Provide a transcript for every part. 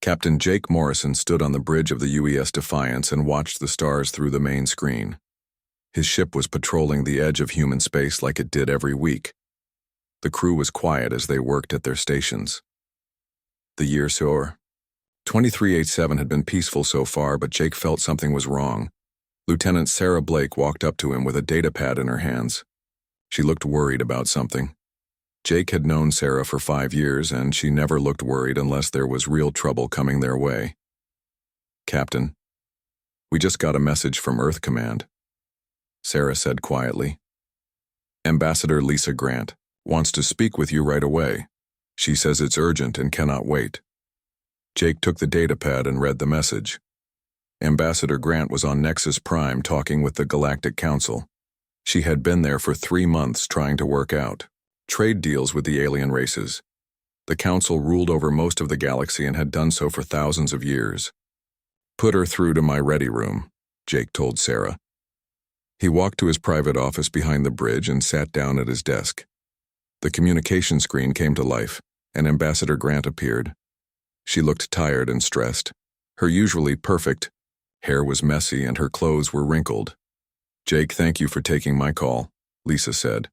Captain Jake Morrison stood on the bridge of the UES Defiance and watched the stars through the main screen. His ship was patrolling the edge of human space like it did every week. The crew was quiet as they worked at their stations. The year soar. 2387 had been peaceful so far, but Jake felt something was wrong. Lieutenant Sarah Blake walked up to him with a datapad in her hands. She looked worried about something. Jake had known Sarah for 5 years, and she never looked worried unless there was real trouble coming their way. "Captain, we just got a message from Earth Command," Sarah said quietly. "Ambassador Lisa Grant wants to speak with you right away. She says it's urgent and cannot wait." Jake took the datapad and read the message. Ambassador Grant was on Nexus Prime talking with the Galactic Council. She had been there for 3 months trying to work out trade deals with the alien races. The Council ruled over most of the galaxy and had done so for thousands of years. "Put her through to my ready room," Jake told Sarah. He walked to his private office behind the bridge and sat down at his desk. The communication screen came to life, and Ambassador Grant appeared. She looked tired and stressed. Her usually perfect hair was messy and her clothes were wrinkled. "Jake, thank you for taking my call," Lisa said.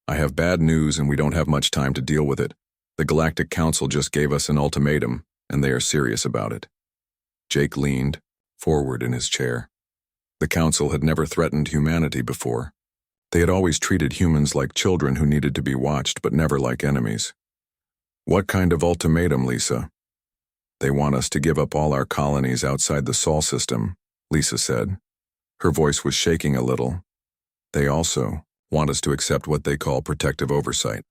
"I have bad news and we don't have much time to deal with it. The Galactic Council just gave us an ultimatum, and they are serious about it." Jake leaned forward in his chair. The Council had never threatened humanity before. They had always treated humans like children who needed to be watched, but never like enemies. "What kind of ultimatum, Lisa?" "They want us to give up all our colonies outside the Sol system," Lisa said. Her voice was shaking a little. "They also want us to accept what they call protective oversight.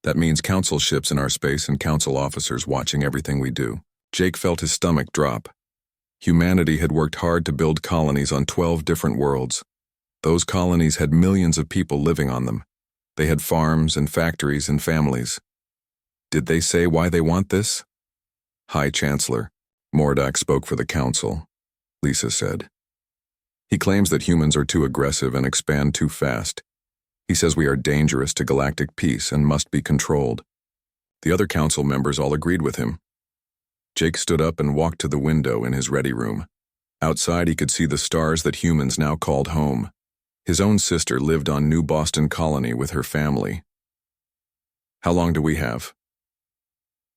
That means Council ships in our space and Council officers watching everything we do." Jake felt his stomach drop. Humanity had worked hard to build colonies on 12 different worlds. Those colonies had millions of people living on them. They had farms and factories and families. Did they say why they want this? "High Chancellor Mordak spoke for the Council," Lisa said. "He claims that humans are too aggressive and expand too fast. He says we are dangerous to galactic peace and must be controlled." The other Council members all agreed with him. Jake stood up and walked to the window in his ready room. Outside he could see the stars that humans now called home. His own sister lived on New Boston Colony with her family. "How long do we have?"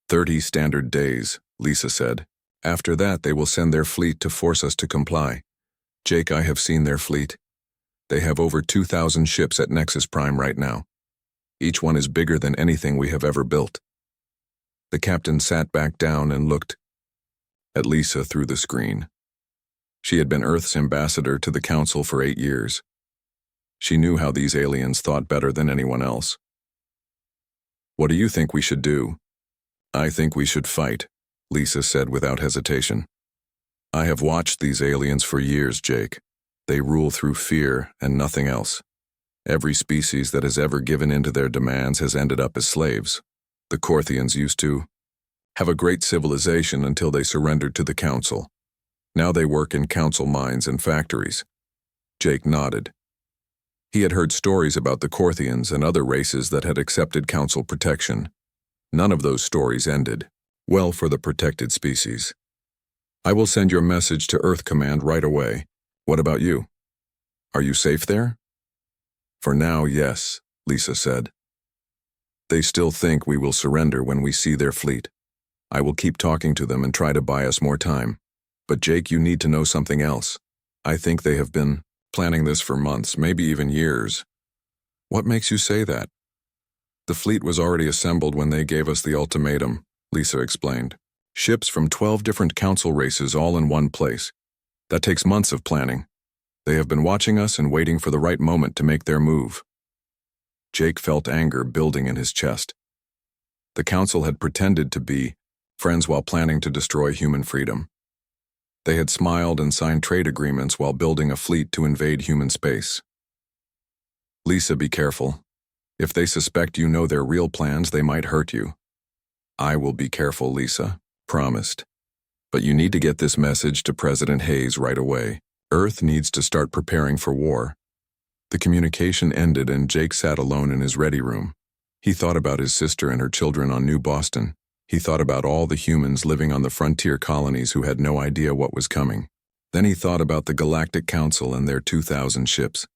30 standard days, Lisa said. "After that they will send their fleet to force us to comply." "Jake, I have seen their fleet. They have over 2,000 ships at Nexus Prime right now. Each one is bigger than anything we have ever built." The captain sat back down and looked at Lisa through the screen. She had been Earth's ambassador to the Council for 8 years. She knew how these aliens thought better than anyone else. "What do you think we should do?" "I think we should fight," Lisa said without hesitation. "I have watched these aliens for years, Jake. They rule through fear and nothing else. Every species that has ever given in to their demands has ended up as slaves. The Corthians used to have a great civilization until they surrendered to the Council. Now they work in Council mines and factories." Jake nodded. He had heard stories about the Corthians and other races that had accepted Council protection. None of those stories ended well for the protected species. "I will send your message to Earth Command right away. What about you? Are you safe there?" "For now, yes," Lisa said. "They still think we will surrender when we see their fleet. I will keep talking to them and try to buy us more time. But Jake, you need to know something else. I think they have been planning this for months, maybe even years." "What makes you say that?" "The fleet was already assembled when they gave us the ultimatum," Lisa explained. "Ships from 12 different Council races all in one place. That takes months of planning. They have been watching us and waiting for the right moment to make their move." Jake felt anger building in his chest. The Council had pretended to be friends while planning to destroy human freedom. They had smiled and signed trade agreements while building a fleet to invade human space. "Lisa, be careful. If they suspect you know their real plans, they might hurt you." "I will be careful," Lisa promised. "But you need to get this message to President Hayes right away. Earth needs to start preparing for war." The communication ended and Jake sat alone in his ready room. He thought about his sister and her children on New Boston. He thought about all the humans living on the frontier colonies who had no idea what was coming. Then he thought about the Galactic Council and their 2,000 ships.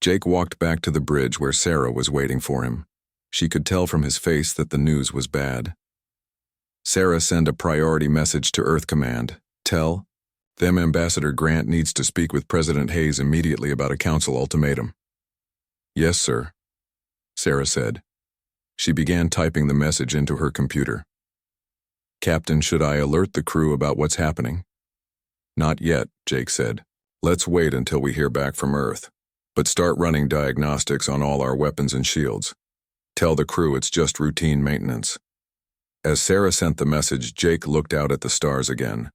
Jake walked back to the bridge where Sarah was waiting for him. She could tell from his face that the news was bad. Sarah sent a priority message to Earth Command. Tell them Ambassador Grant needs to speak with President Hayes immediately about a council ultimatum. Yes, sir, Sarah said. She began typing the message into her computer. Captain, should I alert the crew about what's happening? Not yet, Jake said. Let's wait until we hear back from Earth. But start running diagnostics on all our weapons and shields. Tell the crew it's just routine maintenance. As Sarah sent the message, Jake looked out at the stars again.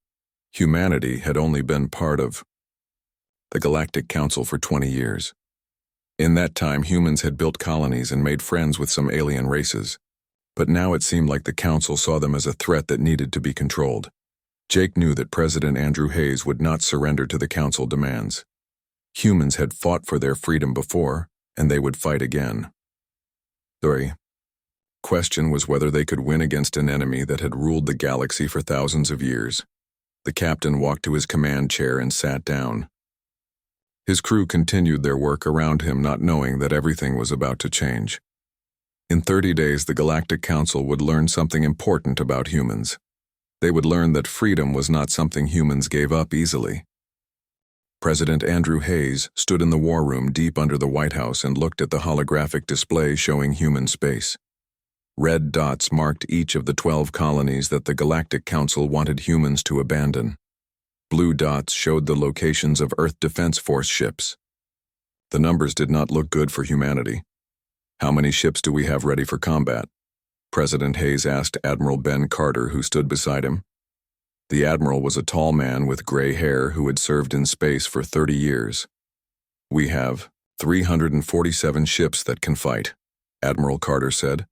Humanity had only been part of the Galactic Council for 20 years. In that time, humans had built colonies and made friends with some alien races. But now it seemed like the Council saw them as a threat that needed to be controlled. Jake knew that President Andrew Hayes would not surrender to the Council demands. Humans had fought for their freedom before, and they would fight again. The question was whether they could win against an enemy that had ruled the galaxy for thousands of years. The captain walked to his command chair and sat down. His crew continued their work around him, not knowing that everything was about to change. In 30 days, the Galactic Council would learn something important about humans. They would learn that freedom was not something humans gave up easily. President Andrew Hayes stood in the war room deep under the White House and looked at the holographic display showing human space. Red dots marked each of the 12 colonies that the Galactic Council wanted humans to abandon. Blue dots showed the locations of Earth Defense Force ships. The numbers did not look good for humanity. How many ships do we have ready for combat? President Hayes asked Admiral Ben Carter, who stood beside him. The admiral was a tall man with gray hair who had served in space for 30 years. We have 347 ships that can fight, Admiral Carter said.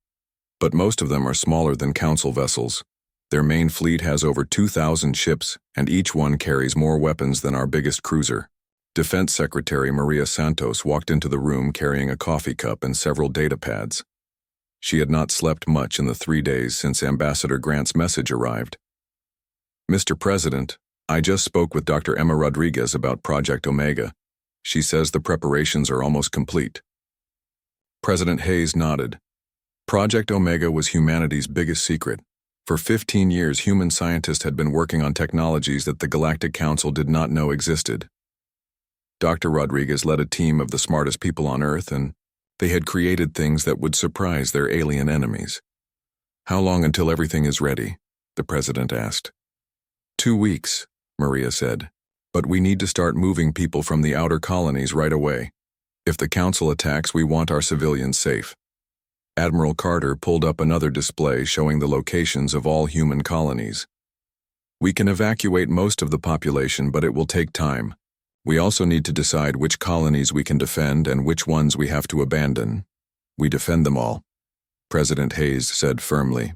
But most of them are smaller than Council vessels. Their main fleet has over 2,000 ships, and each one carries more weapons than our biggest cruiser. Defense Secretary Maria Santos walked into the room carrying a coffee cup and several data pads. She had not slept much in the 3 days since Ambassador Grant's message arrived. Mr. President, I just spoke with Dr. Emma Rodriguez about Project Omega. She says the preparations are almost complete. President Hayes nodded. Project Omega was humanity's biggest secret. For 15 years, human scientists had been working on technologies that the Galactic Council did not know existed. Dr. Rodriguez led a team of the smartest people on Earth, and they had created things that would surprise their alien enemies. How long until everything is ready? The president asked. 2 weeks, Maria said. But we need to start moving people from the outer colonies right away. If the Council attacks, we want our civilians safe. Admiral Carter pulled up another display showing the locations of all human colonies. We can evacuate most of the population, but it will take time. We also need to decide which colonies we can defend and which ones we have to abandon. We defend them all, President Hayes said firmly.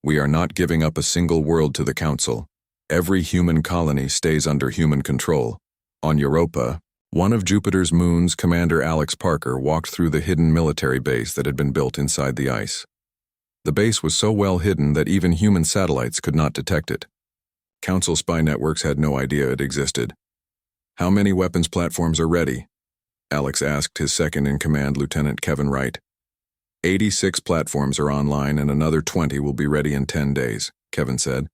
We are not giving up a single world to the Council. Every human colony stays under human control. On Europa, one of Jupiter's moons, Commander Alex Parker walked through the hidden military base that had been built inside the ice. The base was so well hidden that even human satellites could not detect it. Council spy networks had no idea it existed. How many weapons platforms are ready? Alex asked his second-in-command, Lieutenant Kevin Wright. 86 platforms are online and another 20 will be ready in 10 days, Kevin said.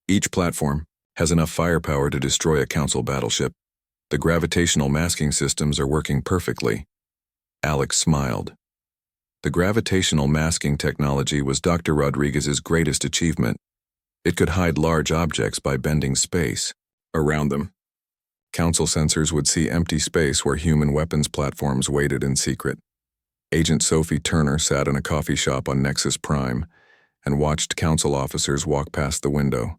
Each platform has enough firepower to destroy a Council battleship. The gravitational masking systems are working perfectly. Alex smiled. The gravitational masking technology was Dr. Rodriguez's greatest achievement. It could hide large objects by bending space around them. Council sensors would see empty space where human weapons platforms waited in secret. Agent Sophie Turner sat in a coffee shop on Nexus Prime and watched Council officers walk past the window.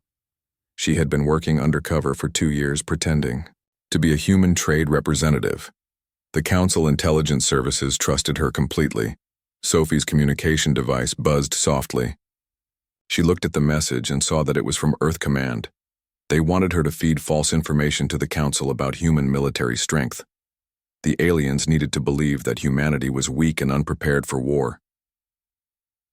She had been working undercover for 2 years pretending to be a human trade representative. The Council intelligence services trusted her completely. Sophie's communication device buzzed softly. She looked at the message and saw that it was from Earth Command. They wanted her to feed false information to the Council about human military strength. The aliens needed to believe that humanity was weak and unprepared for war.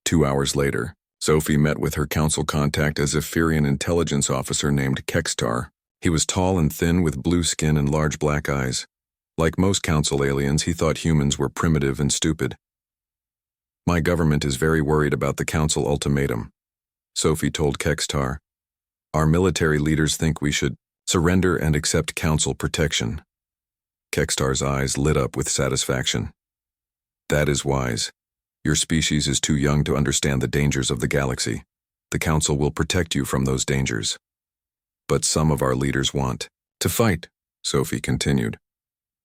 2 hours later, Sophie met with her council contact, a Zephyrian intelligence officer named Kextar. He was tall and thin with blue skin and large black eyes. Like most council aliens, he thought humans were primitive and stupid. "My government is very worried about the council ultimatum," Sophie told Kextar. "Our military leaders think we should surrender and accept council protection." Kextar's eyes lit up with satisfaction. "That is wise. Your species is too young to understand the dangers of the galaxy. The council will protect you from those dangers. But some of our leaders want to fight," Sophie continued.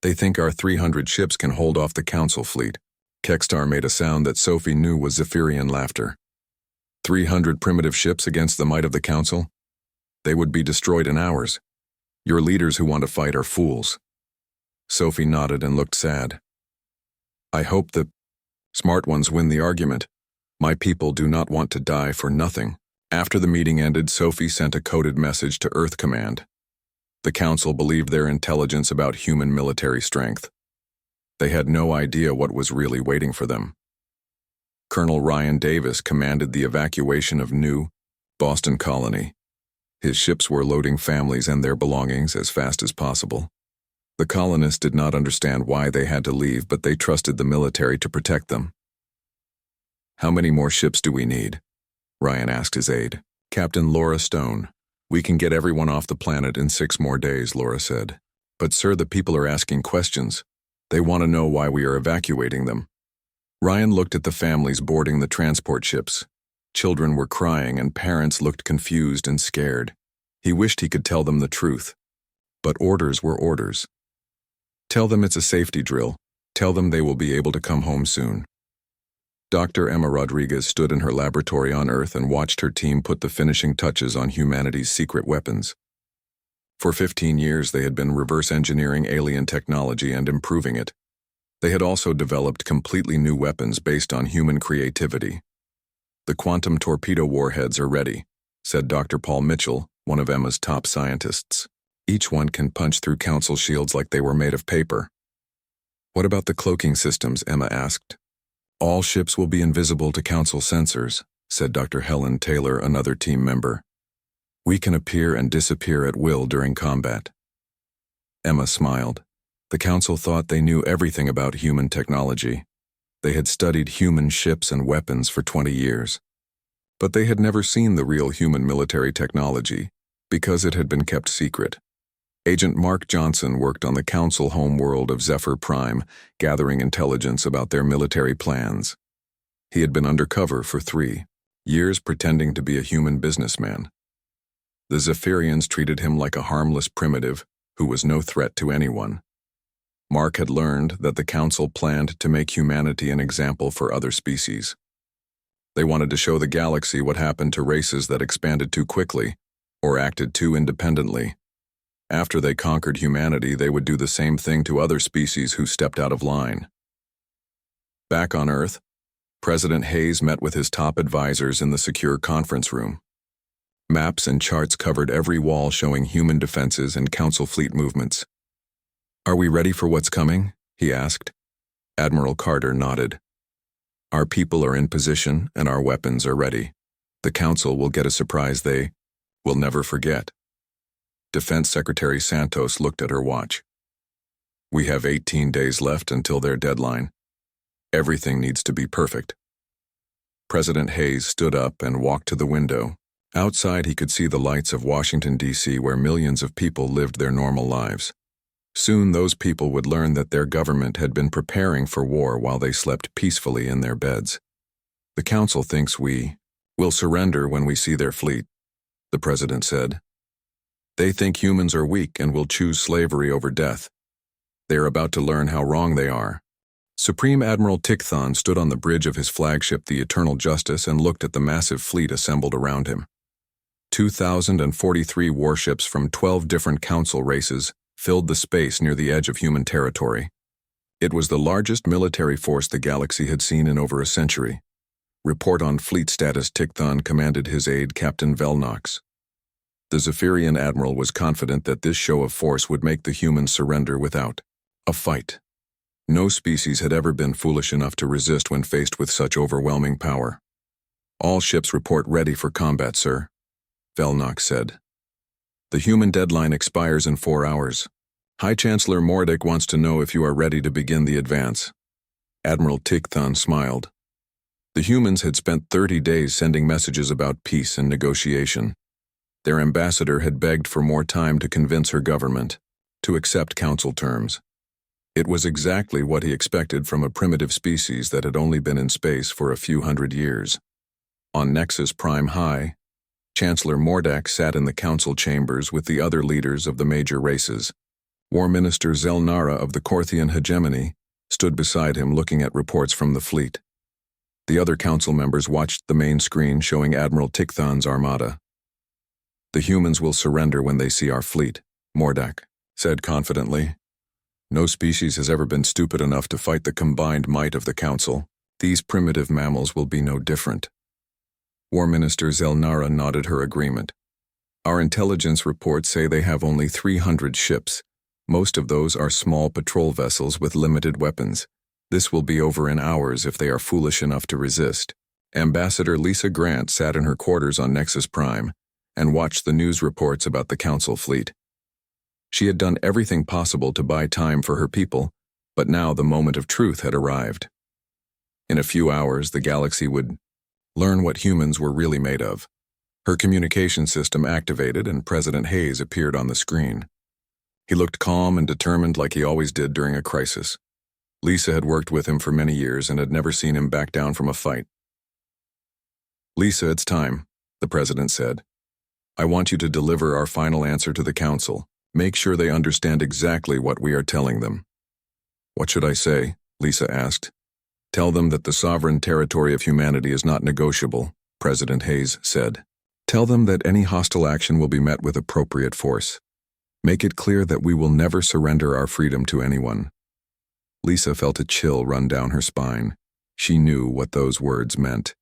"They think our 300 ships can hold off the council fleet." Kextar made a sound that Sophie knew was Zephyrian laughter. 300 primitive ships against the might of the council? They would be destroyed in hours. Your leaders who want to fight are fools. Sophie nodded and looked sad. "I hope the smart ones win the argument. My people do not want to die for nothing." After the meeting ended, Sophie sent a coded message to Earth Command. The council believed their intelligence about human military strength. They had no idea what was really waiting for them. Colonel Ryan Davis commanded the evacuation of New Boston Colony. His ships were loading families and their belongings as fast as possible. The colonists did not understand why they had to leave, but they trusted the military to protect them. "How many more ships do we need?" Ryan asked his aide. "Captain Laura Stone. We can get everyone off the planet in 6 more days," Laura said. "But sir, the people are asking questions. They want to know why we are evacuating them." Ryan looked at the families boarding the transport ships. Children were crying and parents looked confused and scared. He wished he could tell them the truth. But orders were orders. "Tell them it's a safety drill. Tell them they will be able to come home soon." Dr. Emma Rodriguez stood in her laboratory on Earth and watched her team put the finishing touches on humanity's secret weapons. For 15 years they had been reverse engineering alien technology and improving it. They had also developed completely new weapons based on human creativity. "The quantum torpedo warheads are ready," said Dr. Paul Mitchell, one of Emma's top scientists. "Each one can punch through council shields like they were made of paper." "What about the cloaking systems?" Emma asked. "All ships will be invisible to council sensors," said Dr. Helen Taylor, another team member. "We can appear and disappear at will during combat." Emma smiled. The council thought they knew everything about human technology. They had studied human ships and weapons for 20 years. But they had never seen the real human military technology because it had been kept secret. Agent Mark Johnson worked on the council homeworld of Zephyr Prime, gathering intelligence about their military plans. He had been undercover for 3 years pretending to be a human businessman. The Zephyrians treated him like a harmless primitive who was no threat to anyone. Mark had learned that the council planned to make humanity an example for other species. They wanted to show the galaxy what happened to races that expanded too quickly or acted too independently. After they conquered humanity, they would do the same thing to other species who stepped out of line. Back on Earth, President Hayes met with his top advisors in the secure conference room. Maps and charts covered every wall showing human defenses and council fleet movements. "Are we ready for what's coming?" he asked. Admiral Carter nodded. "Our people are in position and our weapons are ready. The council will get a surprise they will never forget." Defense Secretary Santos looked at her watch. "We have 18 days left until their deadline. Everything needs to be perfect." President Hayes stood up and walked to the window. Outside he could see the lights of Washington, D.C., where millions of people lived their normal lives. Soon those people would learn that their government had been preparing for war while they slept peacefully in their beds. "The council thinks we will surrender when we see their fleet," the president said. "They think humans are weak and will choose slavery over death. They are about to learn how wrong they are." Supreme Admiral Tickthon stood on the bridge of his flagship, the Eternal Justice, and looked at the massive fleet assembled around him. 2,043 warships from 12 different council races filled the space near the edge of human territory. It was the largest military force the galaxy had seen in over a century. "Report on fleet status," Tickthon commanded his aide, Captain Velnox. The Zephyrian admiral was confident that this show of force would make the humans surrender without a fight. No species had ever been foolish enough to resist when faced with such overwhelming power. All ships report ready for combat, sir, Velnok said. The human deadline expires in 4 hours. High Chancellor Mordick wants to know if you are ready to begin the advance. Admiral Tigthon smiled. The humans had spent 30 days sending messages about peace and negotiation. Their ambassador had begged for more time to convince her government to accept council terms. It was exactly what he expected from a primitive species that had only been in space for a few hundred years. On Nexus Prime High, Chancellor Mordak sat in the council chambers with the other leaders of the major races. War Minister Zelnara of the Korthian hegemony stood beside him looking at reports from the fleet. The other council members watched the main screen showing Admiral Tigthon's armada. The humans will surrender when they see our fleet, Mordak said confidently. No species has ever been stupid enough to fight the combined might of the council. These primitive mammals will be no different. War Minister Zelnara nodded her agreement. Our intelligence reports say they have only 300 ships. Most of those are small patrol vessels with limited weapons. This will be over in hours if they are foolish enough to resist. Ambassador Lisa Grant sat in her quarters on Nexus Prime and watched the news reports about the council fleet. She had done everything possible to buy time for her people, but now the moment of truth had arrived. In a few hours, the galaxy would learn what humans were really made of. Her communication system activated and President Hayes appeared on the screen. He looked calm and determined like he always did during a crisis. Lisa had worked with him for many years and had never seen him back down from a fight. "Lisa, it's time," the president said. "I want you to deliver our final answer to the council. Make sure they understand exactly what we are telling them." "What should I say?" Lisa asked. "Tell them that the sovereign territory of humanity is not negotiable," President Hayes said. "Tell them that any hostile action will be met with appropriate force. Make it clear that we will never surrender our freedom to anyone." Lisa felt a chill run down her spine. She knew what those words meant.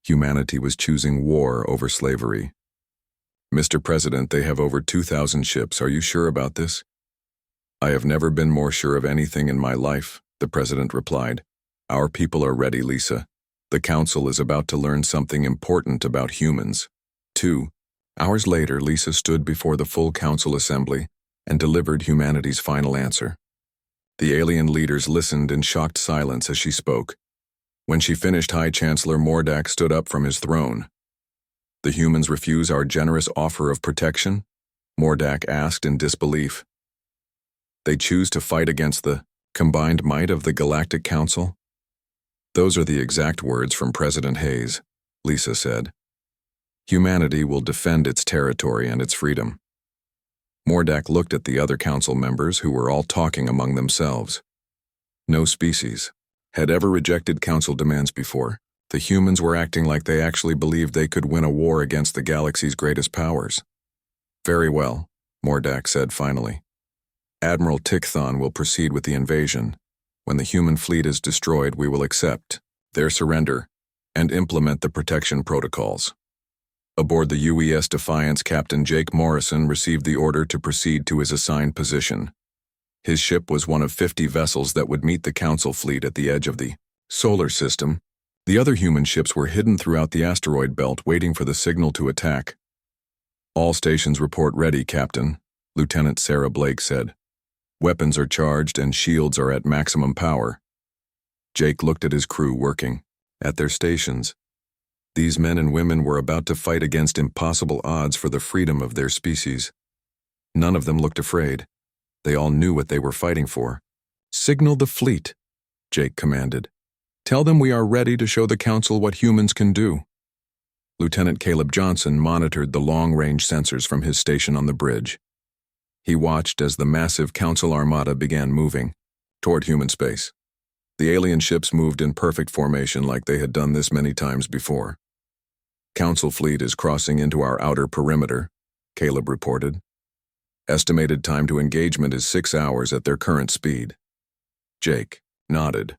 Humanity was choosing war over slavery. "Mr. President, they have over 2,000 ships. Are you sure about this?" "I have never been more sure of anything in my life," the president replied. "Our people are ready, Lisa. The council is about to learn something important about humans." 2 hours later, Lisa stood before the full council assembly and delivered humanity's final answer. The alien leaders listened in shocked silence as she spoke. When she finished, High Chancellor Mordak stood up from his throne. "The humans refuse our generous offer of protection?" Mordak asked in disbelief. "They choose to fight against the combined might of the Galactic Council?" "Those are the exact words from President Hayes," Lisa said. "Humanity will defend its territory and its freedom." Mordak looked at the other council members who were all talking among themselves. No species had ever rejected council demands before. The humans were acting like they actually believed they could win a war against the galaxy's greatest powers. "Very well," Mordak said finally. "Admiral Tigthon will proceed with the invasion. When the human fleet is destroyed, we will accept their surrender and implement the protection protocols." Aboard the UES Defiance, Captain Jake Morrison received the order to proceed to his assigned position. His ship was one of 50 vessels that would meet the council fleet at the edge of the solar system. The other human ships were hidden throughout the asteroid belt, waiting for the signal to attack. "All stations report ready, Captain," Lieutenant Sarah Blake said. "Weapons are charged and shields are at maximum power." Jake looked at his crew working at their stations. These men and women were about to fight against impossible odds for the freedom of their species. None of them looked afraid. They all knew what they were fighting for. "Signal the fleet," Jake commanded. "Tell them we are ready to show the council what humans can do." Lieutenant Caleb Johnson monitored the long-range sensors from his station on the bridge. He watched as the massive council armada began moving toward human space. The alien ships moved in perfect formation like they had done this many times before. "Council fleet is crossing into our outer perimeter," Caleb reported. "Estimated time to engagement is 6 hours at their current speed." Jake nodded.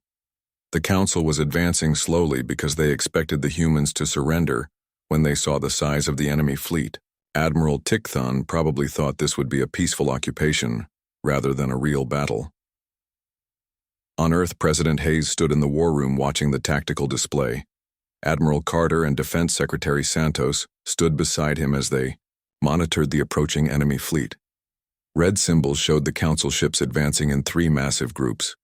The council was advancing slowly because they expected the humans to surrender when they saw the size of the enemy fleet. Admiral Tigthon probably thought this would be a peaceful occupation rather than a real battle. On Earth, President Hayes stood in the war room watching the tactical display. Admiral Carter and Defense Secretary Santos stood beside him as they monitored the approaching enemy fleet. Red symbols showed the Council ships advancing in 3 massive groups.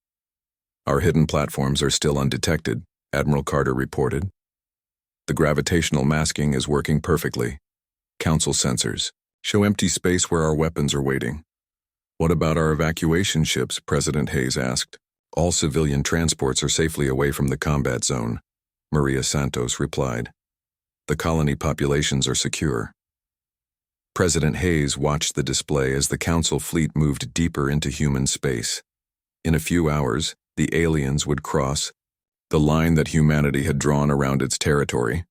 "Our hidden platforms are still undetected," Admiral Carter reported. "The gravitational masking is working perfectly. Council sensors show empty space where our weapons are waiting." "What about our evacuation ships?" President Hayes asked. "All civilian transports are safely away from the combat zone," Maria Santos replied. "The colony populations are secure." President Hayes watched the display as the Council fleet moved deeper into human space. In a few hours, the aliens would cross the line that humanity had drawn around its territory.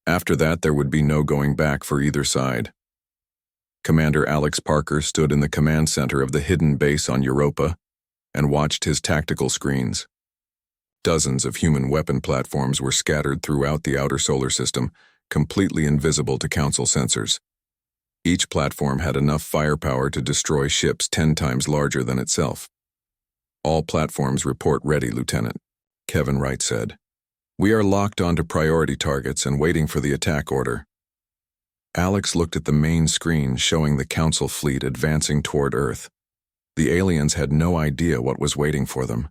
After that, there would be no going back for either side. Commander Alex Parker stood in the command center of the hidden base on Europa and watched his tactical screens. Dozens of human weapon platforms were scattered throughout the outer solar system, completely invisible to Council sensors. Each platform had enough firepower to destroy ships 10 times larger than itself. "All platforms report ready, Lieutenant," Kevin Wright said. "We are locked onto priority targets and waiting for the attack order." Alex looked at the main screen showing the Council fleet advancing toward Earth. The aliens had no idea what was waiting for them.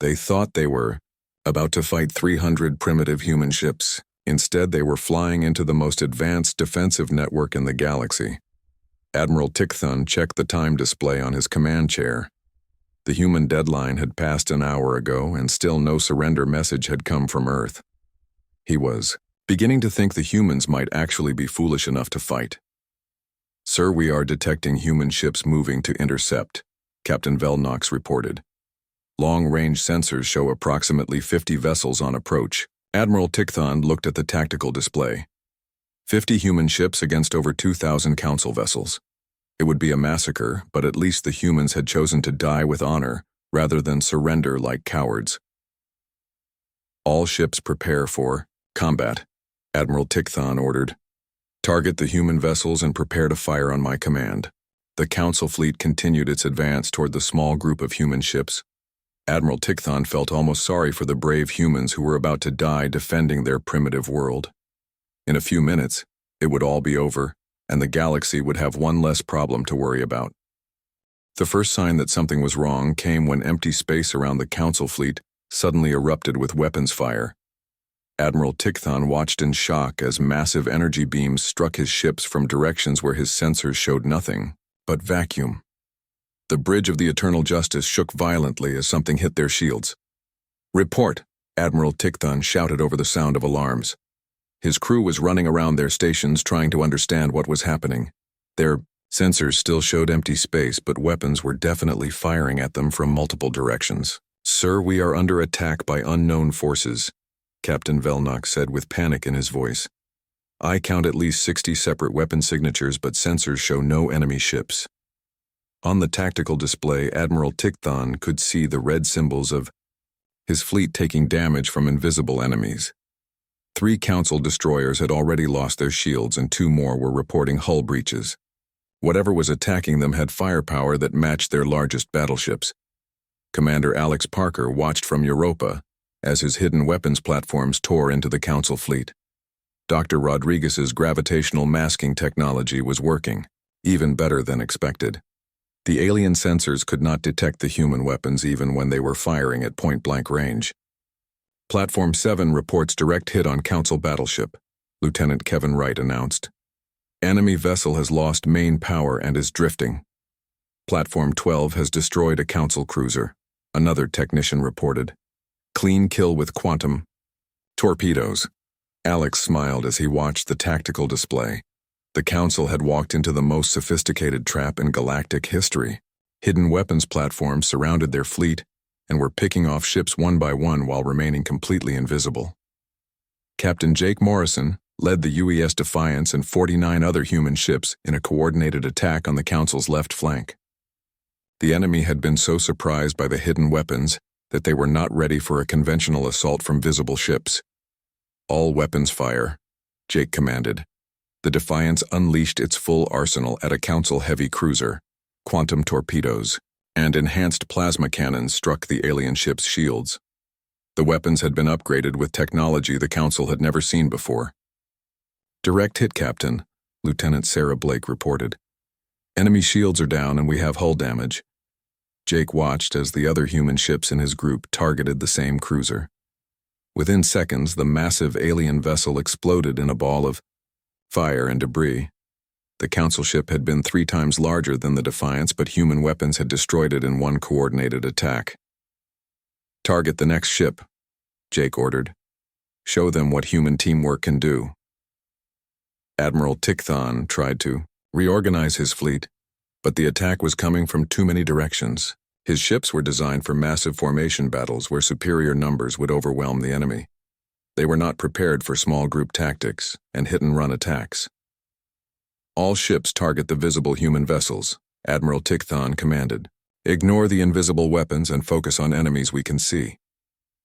They thought they were about to fight 300 primitive human ships. Instead, they were flying into the most advanced defensive network in the galaxy. Admiral Tickthun checked the time display on his command chair. The human deadline had passed an hour ago, and still no surrender message had come from Earth. He was beginning to think the humans might actually be foolish enough to fight. "Sir, we are detecting human ships moving to intercept," Captain Velnox reported. "Long-range sensors show approximately 50 vessels on approach." Admiral Tickthon looked at the tactical display. 50 human ships against over 2,000 Council vessels. It would be a massacre, but at least the humans had chosen to die with honor rather than surrender like cowards. "All ships prepare for combat," Admiral Tickthon ordered. "Target the human vessels and prepare to fire on my command." The Council fleet continued its advance toward the small group of human ships. Admiral Tickthon felt almost sorry for the brave humans who were about to die defending their primitive world. In a few minutes, it would all be over, and the galaxy would have one less problem to worry about. The first sign that something was wrong came when empty space around the Council fleet suddenly erupted with weapons fire. Admiral Tickthon watched in shock as massive energy beams struck his ships from directions where his sensors showed nothing but vacuum. The bridge of the Eternal Justice shook violently as something hit their shields. "Report," Admiral Tickthon shouted over the sound of alarms. His crew was running around their stations trying to understand what was happening. Their sensors still showed empty space, but weapons were definitely firing at them from multiple directions. "Sir, we are under attack by unknown forces," Captain Velnox said with panic in his voice. "I count at least 60 separate weapon signatures, but sensors show no enemy ships." On the tactical display, Admiral Tickthon could see the red symbols of his fleet taking damage from invisible enemies. 3 Council destroyers had already lost their shields, and 2 more were reporting hull breaches. Whatever was attacking them had firepower that matched their largest battleships. Commander Alex Parker watched from Europa as his hidden weapons platforms tore into the Council fleet. Dr. Rodriguez's gravitational masking technology was working, even better than expected. The alien sensors could not detect the human weapons even when they were firing at point-blank range. "Platform 7 reports direct hit on Council battleship," Lieutenant Kevin Wright announced. "Enemy vessel has lost main power and is drifting." "Platform 12 has destroyed a Council cruiser," another technician reported. "Clean kill with quantum torpedoes." Alex smiled as he watched the tactical display. The Council had walked into the most sophisticated trap in galactic history. Hidden weapons platforms surrounded their fleet and were picking off ships one by one while remaining completely invisible. Captain Jake Morrison led the UES Defiance and 49 other human ships in a coordinated attack on the Council's left flank. The enemy had been so surprised by the hidden weapons that they were not ready for a conventional assault from visible ships. "All weapons fire," Jake commanded. The Defiance unleashed its full arsenal at a Council heavy cruiser. Quantum torpedoes and enhanced plasma cannons struck the alien ship's shields. The weapons had been upgraded with technology the Council had never seen before. "Direct hit, Captain," Lieutenant Sarah Blake reported. "Enemy shields are down and we have hull damage." Jake watched as the other human ships in his group targeted the same cruiser. Within seconds, the massive alien vessel exploded in a ball of fire and debris. The Council ship had been 3 times larger than the Defiance, but human weapons had destroyed it in one coordinated attack. "Target the next ship," Jake ordered. "Show them what human teamwork can do." Admiral Tickthon tried to reorganize his fleet, but the attack was coming from too many directions. His ships were designed for massive formation battles where superior numbers would overwhelm the enemy. They were not prepared for small group tactics and hit-and-run attacks. "All ships target the visible human vessels," Admiral Tickthon commanded. "Ignore the invisible weapons and focus on enemies we can see."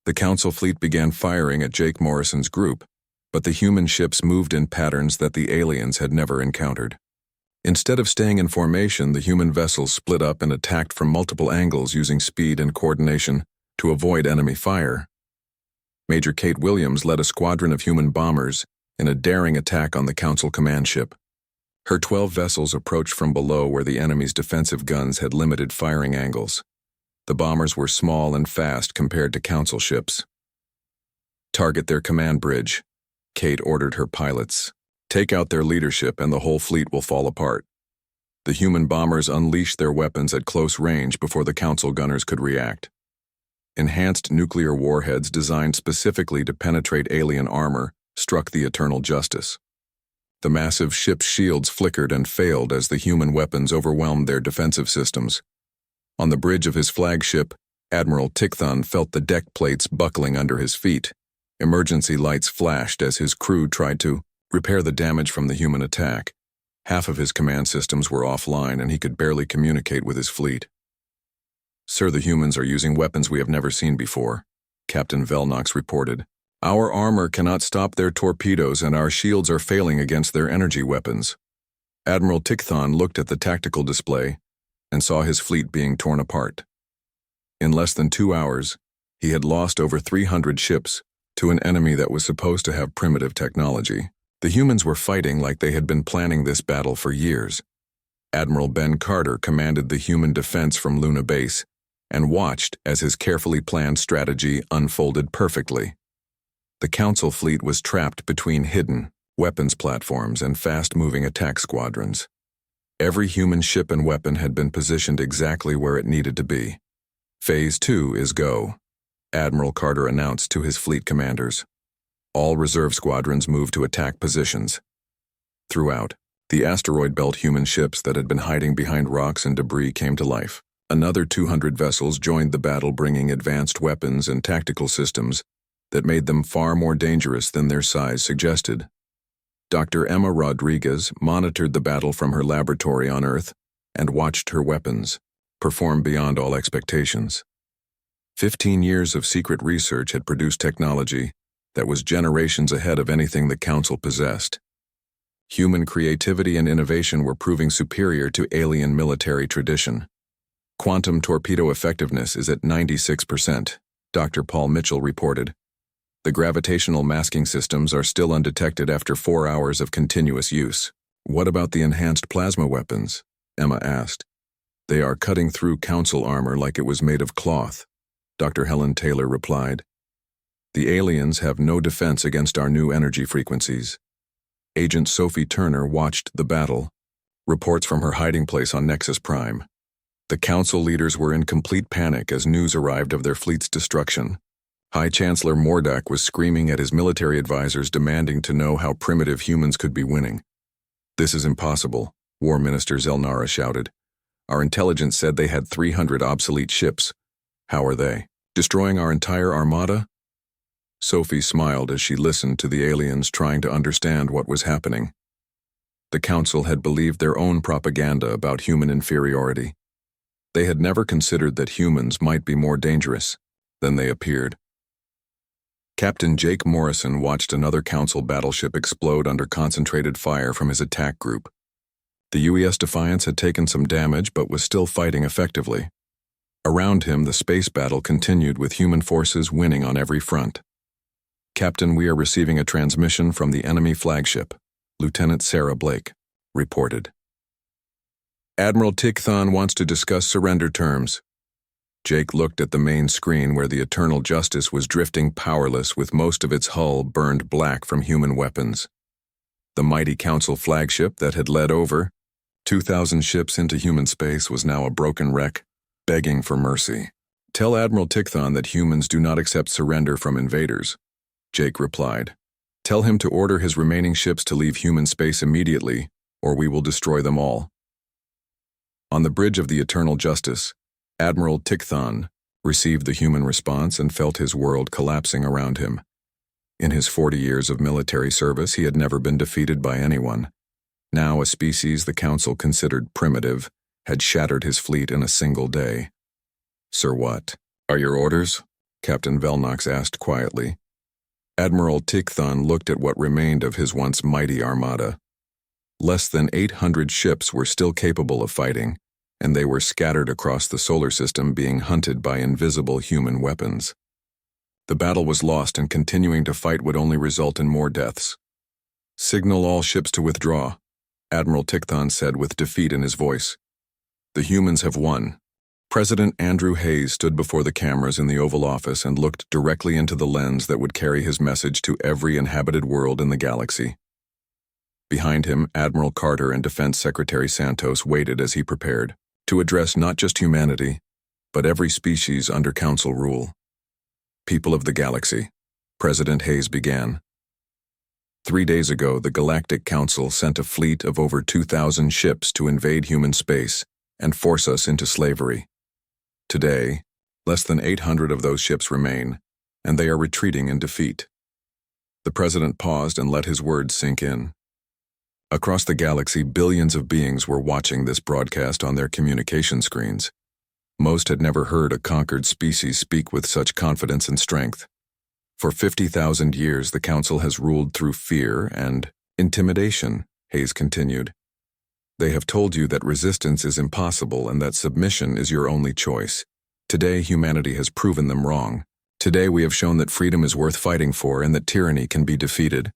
The Council fleet began firing at Jake Morrison's group, but the human ships moved in patterns that the aliens had never encountered. Instead of staying in formation, the human vessels split up and attacked from multiple angles using speed and coordination to avoid enemy fire. Major Kate Williams led a squadron of human bombers in a daring attack on the Council command ship. Her 12 vessels approached from below where the enemy's defensive guns had limited firing angles. The bombers were small and fast compared to Council ships. "Target their command bridge," Kate ordered her pilots. "Take out their leadership and the whole fleet will fall apart." The human bombers unleashed their weapons at close range before the Council gunners could react. Enhanced nuclear warheads designed specifically to penetrate alien armor struck the Eternal Justice. The massive ship's shields flickered and failed as the human weapons overwhelmed their defensive systems. On the bridge of his flagship, Admiral Tickthon felt the deck plates buckling under his feet. Emergency lights flashed as his crew tried to repair the damage from the human attack. Half of his command systems were offline and he could barely communicate with his fleet. "Sir, the humans are using weapons we have never seen before," Captain Velnox reported. "Our armor cannot stop their torpedoes and our shields are failing against their energy weapons." Admiral Tickthon looked at the tactical display and saw his fleet being torn apart. In less than 2 hours, he had lost over 300 ships to an enemy that was supposed to have primitive technology. The humans were fighting like they had been planning this battle for years. Admiral Ben Carter commanded the human defense from Luna Base and watched as his carefully planned strategy unfolded perfectly. The Council fleet was trapped between hidden weapons platforms and fast-moving attack squadrons. Every human ship and weapon had been positioned exactly where it needed to be. "Phase 2 is go," Admiral Carter announced to his fleet commanders. All reserve squadrons moved to attack positions. Throughout, the asteroid belt human ships that had been hiding behind rocks and debris came to life. Another 200 vessels joined the battle, bringing advanced weapons and tactical systems that made them far more dangerous than their size suggested. Dr. Emma Rodriguez monitored the battle from her laboratory on Earth and watched her weapons perform beyond all expectations. 15 years of secret research had produced technology that was generations ahead of anything the Council possessed. Human creativity and innovation were proving superior to alien military tradition. "Quantum torpedo effectiveness is at 96%, Dr. Paul Mitchell reported. "The gravitational masking systems are still undetected after 4 hours of continuous use." "What about the enhanced plasma weapons?" Emma asked. "They are cutting through Council armor like it was made of cloth," Dr. Helen Taylor replied. "The aliens have no defense against our new energy frequencies." Agent Sophie Turner watched the battle, reports from her hiding place on Nexus Prime. The Council leaders were in complete panic as news arrived of their fleet's destruction. High Chancellor Mordak was screaming at his military advisors, demanding to know how primitive humans could be winning. "This is impossible," War Minister Zelnara shouted. "Our intelligence said they had 300 obsolete ships. How are they? Destroying our entire armada?" Sophie smiled as she listened to the aliens trying to understand what was happening. The Council had believed their own propaganda about human inferiority. They had never considered that humans might be more dangerous than they appeared. Captain Jake Morrison watched another Council battleship explode under concentrated fire from his attack group. The UES Defiance had taken some damage but was still fighting effectively. Around him, the space battle continued with human forces winning on every front. "Captain, we are receiving a transmission from the enemy flagship," Lieutenant Sarah Blake reported. "Admiral Tickthon wants to discuss surrender terms." Jake looked at the main screen where the Eternal Justice was drifting powerless with most of its hull burned black from human weapons. The mighty Council flagship that had led over 2,000 ships into human space was now a broken wreck, begging for mercy. "Tell Admiral Tickthon that humans do not accept surrender from invaders," Jake replied. "Tell him to order his remaining ships to leave human space immediately, or we will destroy them all." On the bridge of the Eternal Justice, Admiral Tickthon received the human response and felt his world collapsing around him. In his 40 years of military service, he had never been defeated by anyone. Now, a species the Council considered primitive had shattered his fleet in a single day. "Sir, what are your orders?" Captain Velnox asked quietly. Admiral Tickthon looked at what remained of his once mighty armada. Less than 800 ships were still capable of fighting, and they were scattered across the solar system being hunted by invisible human weapons. The battle was lost, and continuing to fight would only result in more deaths. "Signal all ships to withdraw," Admiral Tickthon said with defeat in his voice. "The humans have won." President Andrew Hayes stood before the cameras in the Oval Office and looked directly into the lens that would carry his message to every inhabited world in the galaxy. Behind him, Admiral Carter and Defense Secretary Santos waited as he prepared to address not just humanity, but every species under Council rule. "People of the galaxy," President Hayes began. 3 days ago, the Galactic Council sent a fleet of over 2,000 ships to invade human space and force us into slavery. Today, less than 800 of those ships remain, and they are retreating in defeat. The president paused and let his words sink in. Across the galaxy, billions of beings were watching this broadcast on their communication screens. Most had never heard a conquered species speak with such confidence and strength. For 50,000 years, the Council has ruled through fear and intimidation, Hayes continued. They have told you that resistance is impossible and that submission is your only choice. Today, humanity has proven them wrong. Today, we have shown that freedom is worth fighting for and that tyranny can be defeated.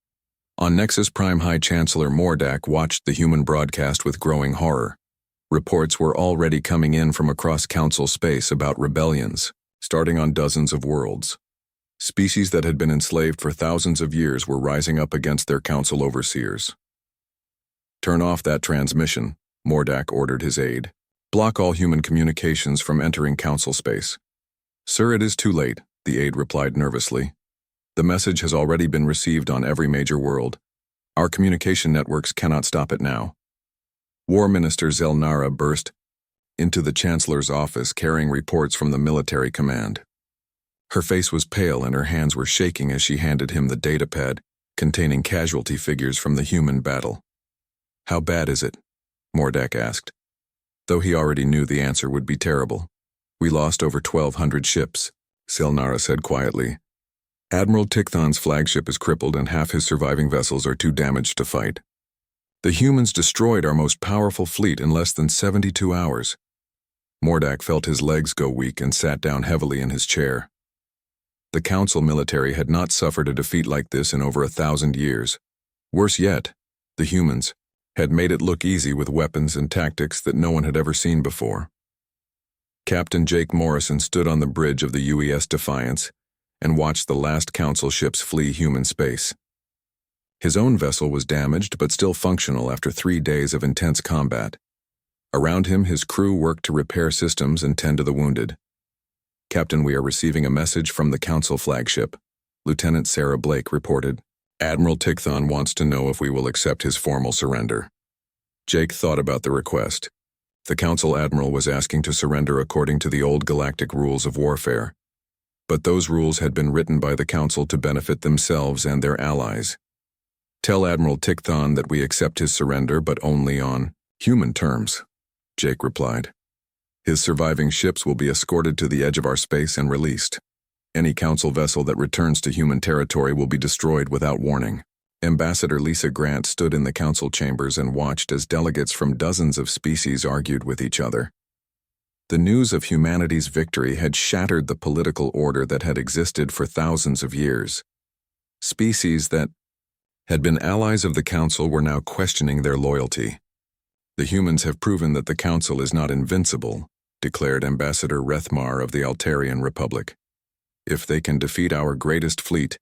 On Nexus Prime, High Chancellor Mordak watched the human broadcast with growing horror. Reports were already coming in from across Council space about rebellions, starting on dozens of worlds. Species that had been enslaved for thousands of years were rising up against their Council overseers. "Turn off that transmission," Mordak ordered his aide. "Block all human communications from entering Council space." "Sir, it is too late," the aide replied nervously. "The message has already been received on every major world. Our communication networks cannot stop it now." War Minister Zelnara burst into the Chancellor's office carrying reports from the military command. Her face was pale and her hands were shaking as she handed him the datapad containing casualty figures from the human battle. "How bad is it?" Mordak asked. Though he already knew the answer would be terrible. "We lost over 1,200 ships," Zelnara said quietly. "Admiral Tickthon's flagship is crippled and half his surviving vessels are too damaged to fight. The humans destroyed our most powerful fleet in less than 72 hours. Mordak felt his legs go weak and sat down heavily in his chair. The Council military had not suffered a defeat like this in over 1,000 years. Worse yet, the humans had made it look easy with weapons and tactics that no one had ever seen before. Captain Jake Morrison stood on the bridge of the UES Defiance and watched the last Council ships flee human space. His own vessel was damaged but still functional after 3 days of intense combat. Around him, his crew worked to repair systems and tend to the wounded. "Captain, we are receiving a message from the Council flagship," Lieutenant Sarah Blake reported. "Admiral Tickthon wants to know if we will accept his formal surrender." Jake thought about the request. The Council Admiral was asking to surrender according to the old galactic rules of warfare. But those rules had been written by the Council to benefit themselves and their allies. "Tell Admiral Tickthon that we accept his surrender, but only on human terms," Jake replied. "His surviving ships will be escorted to the edge of our space and released. Any Council vessel that returns to human territory will be destroyed without warning." Ambassador Lisa Grant stood in the Council chambers and watched as delegates from dozens of species argued with each other. The news of humanity's victory had shattered the political order that had existed for thousands of years. Species that had been allies of the Council were now questioning their loyalty. "The humans have proven that the Council is not invincible," declared Ambassador Rethmar of the Altarian Republic. "If they can defeat our greatest fleet,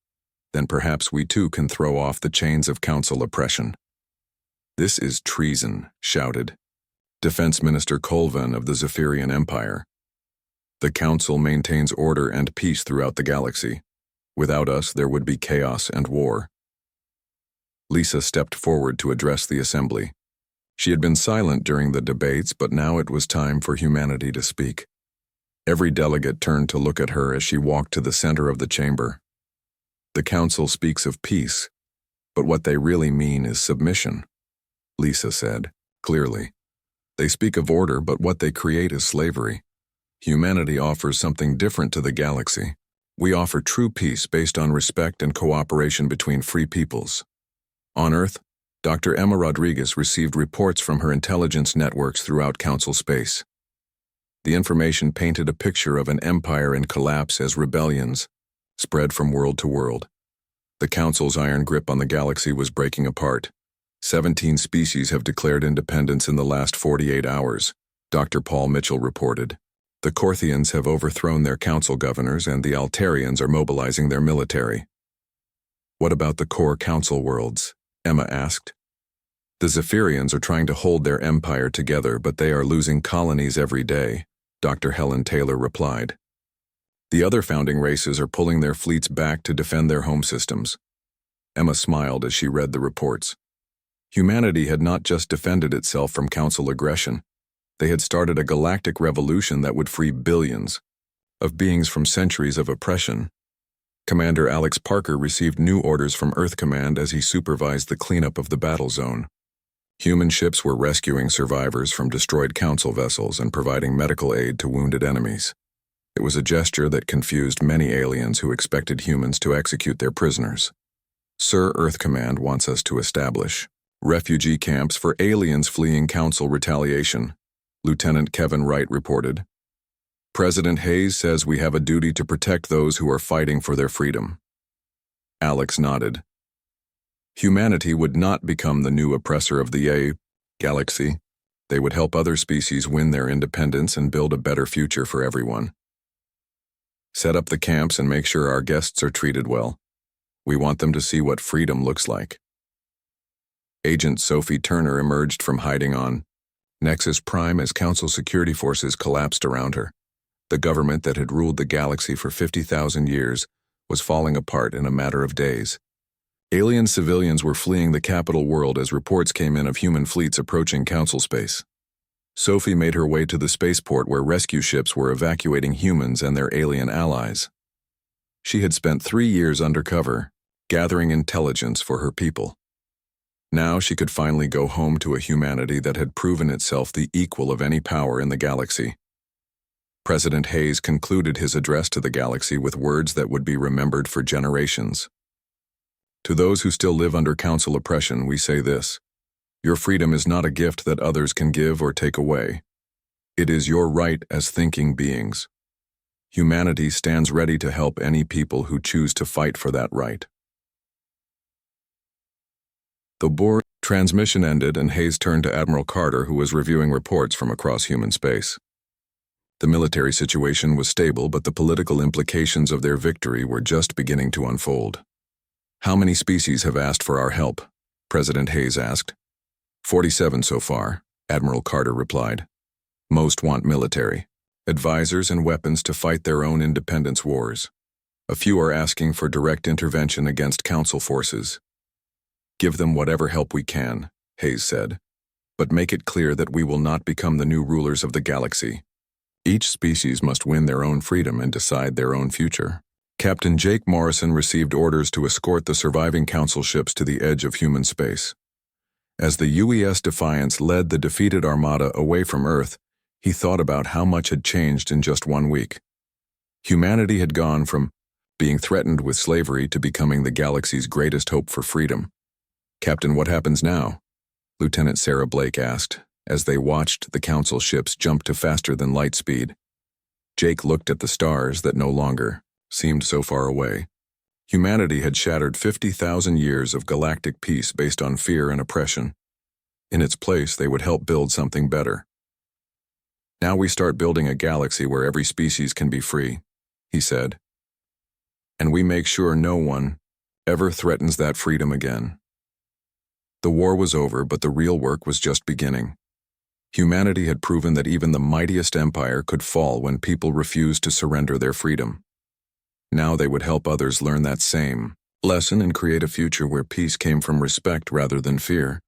then perhaps we too can throw off the chains of Council oppression." "This is treason," shouted Defense Minister Colvan of the Zephyrian Empire. "The Council maintains order and peace throughout the galaxy. Without us, there would be chaos and war." Lisa stepped forward to address the assembly. She had been silent during the debates, but now it was time for humanity to speak. Every delegate turned to look at her as she walked to the center of the chamber. "The Council speaks of peace, but what they really mean is submission," Lisa said, clearly. "They speak of order, but what they create is slavery. Humanity offers something different to the galaxy. We offer true peace based on respect and cooperation between free peoples." On Earth, Dr. Emma Rodriguez received reports from her intelligence networks throughout Council space. The information painted a picture of an empire in collapse as rebellions spread from world to world. The Council's iron grip on the galaxy was breaking apart. 17 species have declared independence in the last 48 hours, Dr. Paul Mitchell reported. The Corthians have overthrown their council governors and the Altarians are mobilizing their military. "What about the core council worlds?" Emma asked. "The Zephyrians are trying to hold their empire together, but they are losing colonies every day," Dr. Helen Taylor replied. "The other founding races are pulling their fleets back to defend their home systems." Emma smiled as she read the reports. Humanity had not just defended itself from Council aggression. They had started a galactic revolution that would free billions of beings from centuries of oppression. Commander Alex Parker received new orders from Earth Command as he supervised the cleanup of the battle zone. Human ships were rescuing survivors from destroyed Council vessels and providing medical aid to wounded enemies. It was a gesture that confused many aliens who expected humans to execute their prisoners. "Sir, Earth Command wants us to establish refugee camps for aliens fleeing Council retaliation," Lieutenant Kevin Wright reported. "President Hayes says we have a duty to protect those who are fighting for their freedom." Alex nodded. Humanity would not become the new oppressor of the galaxy. They would help other species win their independence and build a better future for everyone. "Set up the camps and make sure our guests are treated well. We want them to see what freedom looks like." Agent Sophie Turner emerged from hiding on Nexus Prime as Council security forces collapsed around her. The government that had ruled the galaxy for 50,000 years was falling apart in a matter of days. Alien civilians were fleeing the capital world as reports came in of human fleets approaching Council space. Sophie made her way to the spaceport where rescue ships were evacuating humans and their alien allies. She had spent 3 years undercover, gathering intelligence for her people. Now she could finally go home to a humanity that had proven itself the equal of any power in the galaxy. President Hayes concluded his address to the galaxy with words that would be remembered for generations. "To those who still live under Council oppression, we say this: your freedom is not a gift that others can give or take away. It is your right as thinking beings. Humanity stands ready to help any people who choose to fight for that right." The board transmission ended and Hayes turned to Admiral Carter, who was reviewing reports from across human space. The military situation was stable, but the political implications of their victory were just beginning to unfold. "How many species have asked for our help?" President Hayes asked. 47 so far, Admiral Carter replied. "Most want military, advisors and weapons to fight their own independence wars. A few are asking for direct intervention against Council forces. Give them whatever help we can," Hayes said, "but make it clear that we will not become the new rulers of the galaxy. Each species must win their own freedom and decide their own future." Captain Jake Morrison received orders to escort the surviving Council ships to the edge of human space. As the UES Defiance led the defeated armada away from Earth, he thought about how much had changed in just 1 week. Humanity had gone from being threatened with slavery to becoming the galaxy's greatest hope for freedom. "Captain, what happens now?" Lieutenant Sarah Blake asked, As they watched the council ships jump to faster than light speed, Jake looked at the stars that no longer seemed so far away. Humanity had shattered 50,000 years of galactic peace based on fear and oppression. In its place, they would help build something better. Now we start building a galaxy where every species can be free, he said. And we make sure no one ever threatens that freedom again. The war was over, but the real work was just beginning. Humanity had proven that even the mightiest empire could fall when people refused to surrender their freedom. Now they would help others learn that same lesson and create a future where peace came from respect rather than fear.